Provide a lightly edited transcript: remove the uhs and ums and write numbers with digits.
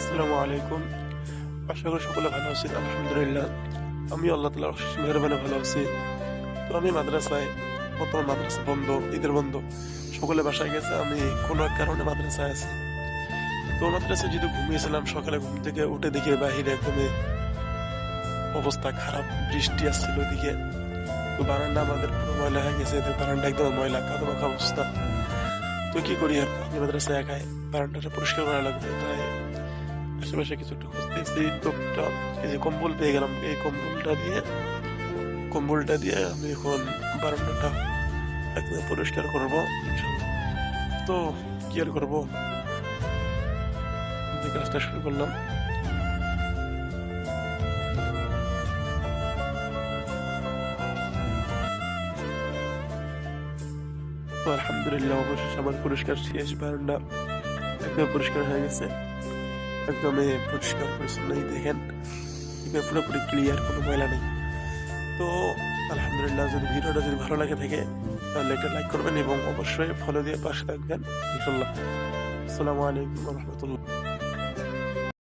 আসসালামু আলাইকুম। আশা করি সকলে ভালো আছেন। আলহামদুলিল্লাহ। আমি আল্লাহ তাআলার অশেষ মেহেরবানি ভালো আছি। তো আমি মাদ্রাসায়, বর্তমান মাদ্রাসা বন্ধ, ঈদের বন্ধ। সকলে বাসায় গেছে। আমি কোনো এক কারণে মাদ্রাসায় আছি। তো মাদ্রাসায় যেহেতু ঘুমিয়েছিলাম, সকালে ঘুম থেকে উঠে দেখি বাহিরে একদমই অবস্থা খারাপ। বৃষ্টি আসছিল ওইদিকে। তো বারান্দা আমাদের পুরো ময়লা হয়ে গেছে। তো বারান্দা একদম ময়লা, কাদা-মাখা অবস্থা। তো কি করি আর? আমি মাদ্রাসায় একাই। বারান্দাটা পরিষ্কার করা লাগবে। তাই আশেপাশে কিছু একটু খুঁজতেছি, তো একটা এই যে কম্বল পেয়ে গেলাম। এই কম্বলটা দিয়ে আমি এখন বারান্দাটা একদম পরিষ্কার করবো, ইনশাল্লাহ। তো কি আর করবো, যে কাজটা শুরু করলাম। তো আলহামদুলিল্লাহ, অবশেষে আমার পরিষ্কার শেষ। বারান্দা একদম পরিষ্কার হয়ে গেছে। একদম পরিষ্কার পরিচ্ছন্ন, এই দেখেন এবার পুরোপুরি ক্লিয়ার, কোনো ময়লা নেই। তো আলহামদুলিল্লাহ, ভিডিওটা যদি ভালো লাগে থাকে তাহলে একটা লাইক করবেন এবং অবশ্যই ফলো দিয়ে পাশে থাকবেন, ইনশাল্লাহ। আসসালামু আলাইকুম ওয়া রাহমাতুল্লাহ।